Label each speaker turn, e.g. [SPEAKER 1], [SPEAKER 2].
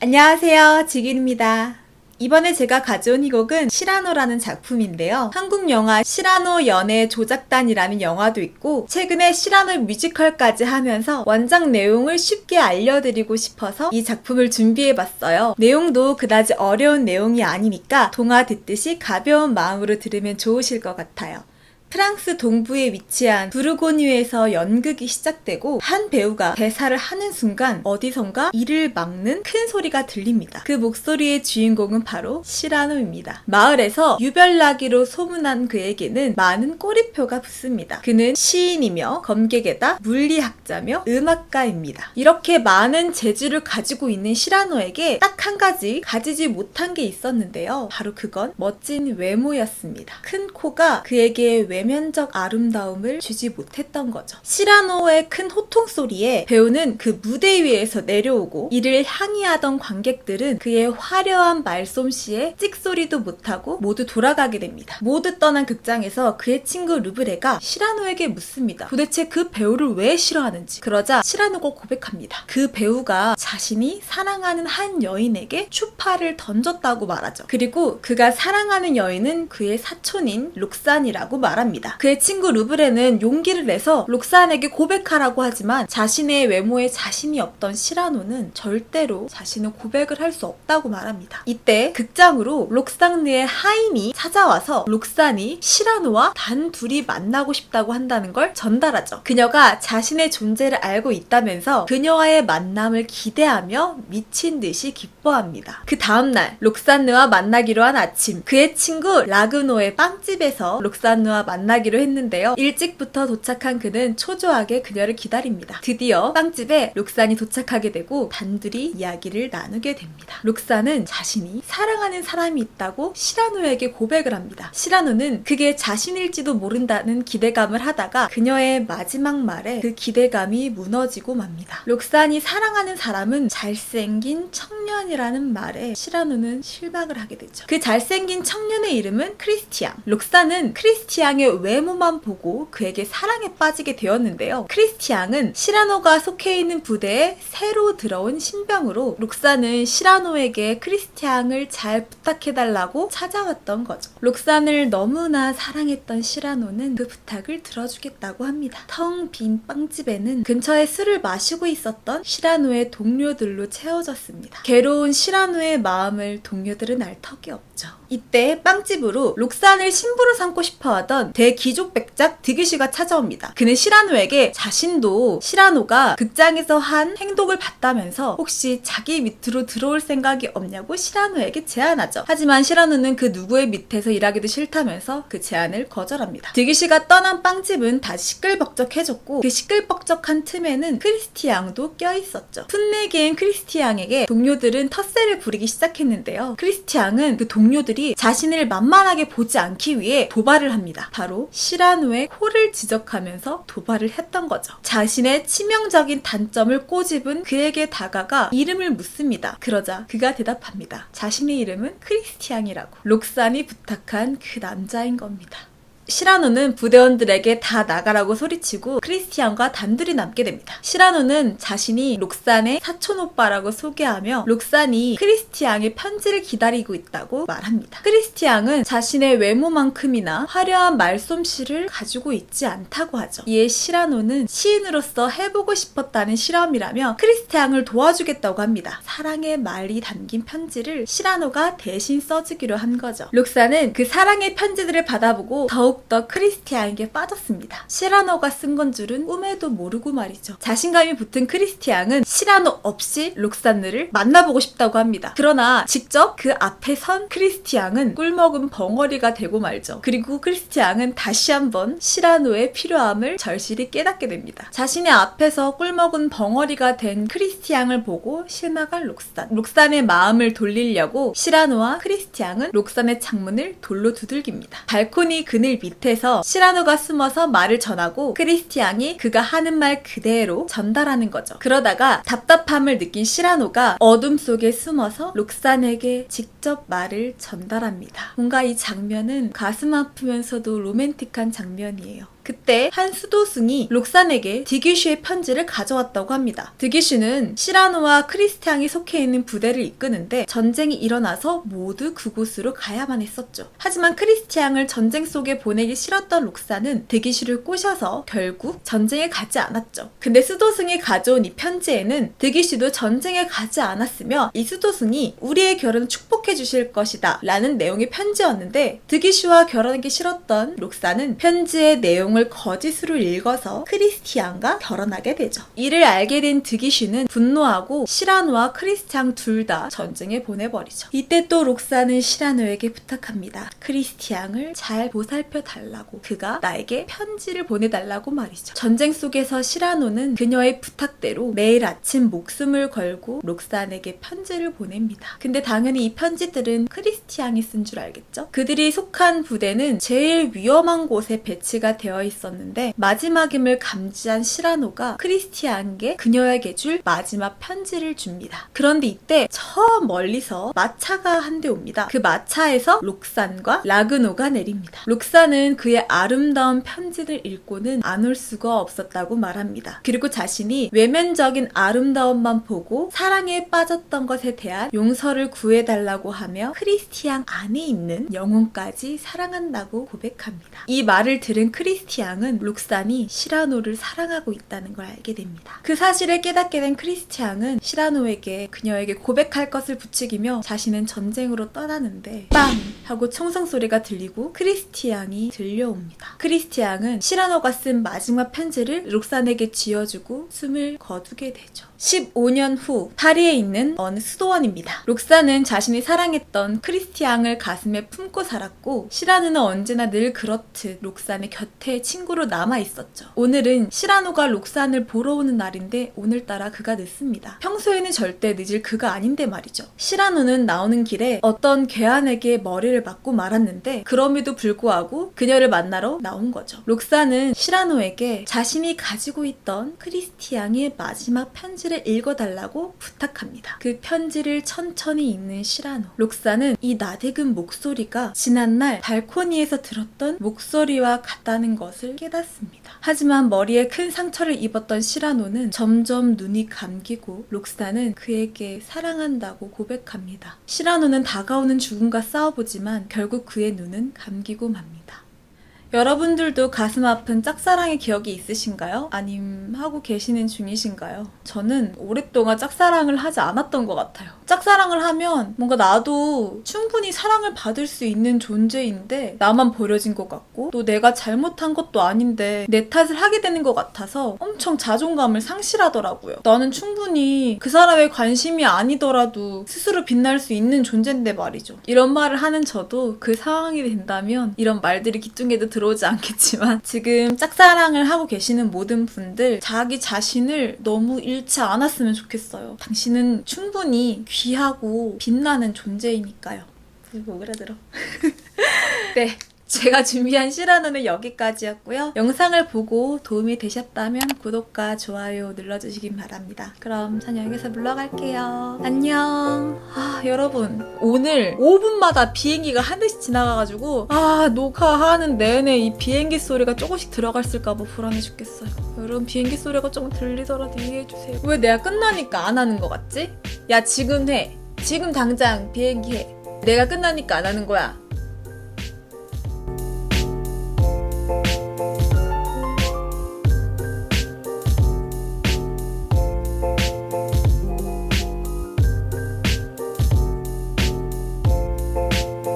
[SPEAKER 1] 안녕하세요, 지길입니다. 이번에 제가 가져온 이 곡은 시라노라는 작품인데요. 한국 영화 시라노 연애 조작단이라는 영화도 있고 최근에 시라노 뮤지컬까지 하면서 원작 내용을 쉽게 알려드리고 싶어서 이 작품을 준비해봤어요. 내용도 그다지 어려운 내용이 아니니까 동화 듣듯이 가벼운 마음으로 들으면 좋으실 것 같아요. 프랑스 동부에 위치한 부르고뉴에서 연극이 시작되고 한 배우가 대사를 하는 순간 어디선가 이를 막는 큰 소리가 들립니다. 그 목소리의 주인공은 바로 시라노입니다. 마을에서 유별나기로 소문난 그에게는 많은 꼬리표가 붙습니다. 그는 시인이며 검객에다 물리학자며 음악가입니다. 이렇게 많은 재주를 가지고 있는 시라노에게 딱 한 가지 가지지 못한 게 있었는데요. 바로 그건 멋진 외모였습니다. 큰 코가 그에게 외면적 아름다움을 주지 못했던 거죠. 시라노의 큰 호통소리에 배우는 그 무대 위에서 내려오고 이를 항의하던 관객들은 그의 화려한 말솜씨에 찍소리도 못하고 모두 돌아가게 됩니다. 모두 떠난 극장에서 그의 친구 르브레가 시라노에게 묻습니다. 도대체 그 배우를 왜 싫어하는지. 그러자 시라노가 고백합니다. 그 배우가 자신이 사랑하는 한 여인에게 추파를 던졌다고 말하죠. 그리고 그가 사랑하는 여인은 그의 사촌인 록산이라고 말합니다. 그의 친구 르브레는 용기를 내서 록산에게 고백하라고 하지만 자신의 외모에 자신이 없던 시라노는 절대로 자신은 고백을 할 수 없다고 말합니다. 이때 극장으로 록산르의 하인이 찾아와서 록산이 시라노와 단 둘이 만나고 싶다고 한다는 걸 전달하죠. 그녀가 자신의 존재를 알고 있다면서 그녀와의 만남을 기대하며 미친 듯이 기뻐합니다. 그 다음날 록산르와 만나기로 한 아침, 그의 친구 라그노의 빵집에서 록산르와 만나기로 했는데요. 일찍부터 도착한 그는 초조하게 그녀를 기다립니다. 드디어 빵집에 록산이 도착하게 되고 단둘이 이야기를 나누게 됩니다. 록산은 자신이 사랑하는 사람이 있다고 시라노에게 고백을 합니다. 시라노는 그게 자신일지도 모른다는 기대감을 하다가 그녀의 마지막 말에 그 기대감이 무너지고 맙니다. 록산이 사랑하는 사람은 잘생긴 청년이라는 말에 시라노는 실망을 하게 되죠. 그 잘생긴 청년의 이름은 크리스티앙. 록산은 크리스티앙의 외모만 보고 그에게 사랑에 빠지게 되었는데요. 크리스티앙은 시라노가 속해 있는 부대에 새로 들어온 신병으로 록산은 시라노에게 크리스티앙을 잘 부탁해달라고 찾아왔던 거죠. 록산을 너무나 사랑했던 시라노는 그 부탁을 들어주겠다고 합니다. 텅 빈 빵집에는 근처에 술을 마시고 있었던 시라노의 동료들로 채워졌습니다. 괴로운 시라노의 마음을 동료들은 알 턱이 없죠. 이때 빵집으로 록산을 신부로 삼고 싶어하던 대귀족 백작 드규시가 찾아옵니다. 그는 시라노에게 자신도 시라노가 극장에서 한 행동을 봤다면서 혹시 자기 밑으로 들어올 생각이 없냐고 시라노에게 제안하죠. 하지만 시라노는 그 누구의 밑에서 일하기도 싫다면서 그 제안을 거절합니다. 드규시가 떠난 빵집은 다시 시끌벅적해졌고 그 시끌벅적한 틈에는 크리스티앙도 껴있었죠. 풋내기인 크리스티앙에게 동료들은 텃세를 부리기 시작했는데요. 크리스티앙은 그 동료들이 자신을 만만하게 보지 않기 위해 도발을 합니다. 바로 시라노의 코를 지적하면서 도발을 했던 거죠. 자신의 치명적인 단점을 꼬집은 그에게 다가가 이름을 묻습니다. 그러자 그가 대답합니다. 자신의 이름은 크리스티앙이라고. 록산이 부탁한 그 남자인 겁니다. 시라노는 부대원들에게 다 나가라고 소리치고 크리스티앙과 단둘이 남게 됩니다. 시라노는 자신이 록산의 사촌오빠라고 소개하며 록산이 크리스티앙의 편지를 기다리고 있다고 말합니다. 크리스티앙은 자신의 외모만큼이나 화려한 말솜씨를 가지고 있지 않다고 하죠. 이에 시라노는 시인으로서 해보고 싶었다는 실험이라며 크리스티앙을 도와주겠다고 합니다. 사랑의 말이 담긴 편지를 시라노가 대신 써주기로 한 거죠. 록산은 그 사랑의 편지들을 받아보고 더욱더 크리스티앙에게 빠졌습니다. 시라노가 쓴 건 줄은 꿈에도 모르고 말이죠. 자신감이 붙은 크리스티앙은 시라노 없이 록산르를 만나보고 싶다고 합니다. 그러나 직접 그 앞에 선 크리스티앙은 꿀먹은 벙어리가 되고 말죠. 그리고 크리스티앙은 다시 한번 시라노의 필요함을 절실히 깨닫게 됩니다. 자신의 앞에서 꿀먹은 벙어리가 된 크리스티앙을 보고 실망한 록산. 록산의 마음을 돌리려고 시라노와 크리스티앙은 록산의 창문을 돌로 두들깁니다. 발코니 그늘 밑에서 시라노가 숨어서 말을 전하고 크리스티앙이 그가 하는 말 그대로 전달하는 거죠. 그러다가 답답함을 느낀 시라노가 어둠 속에 숨어서 록산에게 직접 말을 전달합니다. 뭔가 이 장면은 가슴 아프면서도 로맨틱한 장면이에요. 그때 한 수도승이 록산에게 드기슈의 편지를 가져왔다고 합니다. 드기슈는 시라노와 크리스티앙이 속해 있는 부대를 이끄는데 전쟁이 일어나서 모두 그곳으로 가야만 했었죠. 하지만 크리스티앙을 전쟁 속에 보내기 싫었던 록산은 드기슈를 꼬셔서 결국 전쟁에 가지 않았죠. 근데 수도승이 가져온 이 편지에는 드기슈도 전쟁에 가지 않았으며 이 수도승이 우리의 결혼을 축복해 주실 것이다 라는 내용의 편지였는데 드기슈와 결혼하기 싫었던 록산은 편지의 내용을 거짓으로 읽어서 크리스티앙과 결혼하게 되죠. 이를 알게 된 드기슈는 분노하고 시라노와 크리스티앙 둘 다 전쟁에 보내버리죠. 이때 또 록산은 시라노에게 부탁합니다. 크리스티앙을 잘 보살펴 달라고, 그가 나에게 편지를 보내달라고 말이죠. 전쟁 속에서 시라노는 그녀의 부탁대로 매일 아침 목숨을 걸고 록산에게 편지를 보냅니다. 근데 당연히 이 편지들은 크리스티앙이 쓴 줄 알겠죠? 그들이 속한 부대는 제일 위험한 곳에 배치가 되어 있었는데 마지막임을 감지한 시라노가 크리스티앙에게 그녀에게 줄 마지막 편지를 줍니다. 그런데 이때 저 멀리서 마차가 한 대 옵니다. 그 마차에서 록산과 라그노가 내립니다. 록산은 그의 아름다운 편지를 읽고는 안 올 수가 없었다고 말합니다. 그리고 자신이 외면적인 아름다움만 보고 사랑에 빠졌던 것에 대한 용서를 구해달라고 하며 크리스티앙 안에 있는 영혼까지 사랑한다고 고백합니다. 이 말을 들은 크리스티앙은 록산이 시라노를 사랑하고 있다는 걸 알게 됩니다. 그 사실을 깨닫게 된 크리스티앙은 시라노에게 그녀에게 고백할 것을 부추기며 자신은 전쟁으로 떠나는데 빵! 하고 총성 소리가 들리고 크리스티앙이 들려옵니다. 크리스티앙은 시라노가 쓴 마지막 편지를 록산에게 쥐어주고 숨을 거두게 되죠. 15년 후 파리에 있는 어느 수도원입니다. 록산은 자신이 사랑했던 크리스티앙을 가슴에 품고 살았고 시라노는 언제나 늘 그렇듯 록산의 곁에 친구로 남아있었죠. 오늘은 시라노가 록산을 보러 오는 날인데 오늘따라 그가 늦습니다. 평소에는 절대 늦을 그가 아닌데 말이죠. 시라노는 나오는 길에 어떤 괴한에게 머리를 맞고 말았는데 그럼에도 불구하고 그녀를 만나러 나온 거죠. 록산은 시라노에게 자신이 가지고 있던 크리스티앙의 마지막 편지를 읽어달라고 부탁합니다. 그 편지를 천천히 읽는 시라노. 록산은 이 나대근 목소리가 지난날 발코니에서 들었던 목소리와 같다는 것을 깨닫습니다. 하지만 머리에 큰 상처를 입었던 시라노는 점점 눈이 감기고 록산은 그에게 사랑한다고 고백합니다. 시라노는 다가오는 죽음과 싸워보지만 결국 그의 눈은 감기고 맙니다. 여러분들도 가슴 아픈 짝사랑의 기억이 있으신가요? 아님 하고 계시는 중이신가요? 저는 오랫동안 짝사랑을 하지 않았던 것 같아요. 짝사랑을 하면 뭔가 나도 충분히 사랑을 받을 수 있는 존재인데 나만 버려진 것 같고 또 내가 잘못한 것도 아닌데 내 탓을 하게 되는 것 같아서 엄청 자존감을 상실하더라고요. 나는 충분히 그 사람의 관심이 아니더라도 스스로 빛날 수 있는 존재인데 말이죠. 이런 말을 하는 저도 그 상황이 된다면 이런 말들이 귀뚱에도 들어오지 않겠지만 지금 짝사랑을 하고 계시는 모든 분들 자기 자신을 너무 잃지 않았으면 좋겠어요. 당신은 충분히 귀하고 빛나는 존재이니까요. 뭐 오그라들어. 네. 제가 준비한 시라노는 여기까지였고요. 영상을 보고 도움이 되셨다면 구독과 좋아요 눌러주시기 바랍니다. 그럼 전 여기서 물러갈게요. 안녕. 여러분 오늘 5분마다 비행기가 한 대씩 지나가가지고 녹화하는 내내 이 비행기 소리가 조금씩 들어갔을까봐 불안해 죽겠어요. 여러분 비행기 소리가 조금 들리더라도 이해해주세요. 왜 내가 끝나니까 안 하는 거 같지? 야 지금 해. 지금 당장 비행기 해. 내가 끝나니까 안 하는 거야.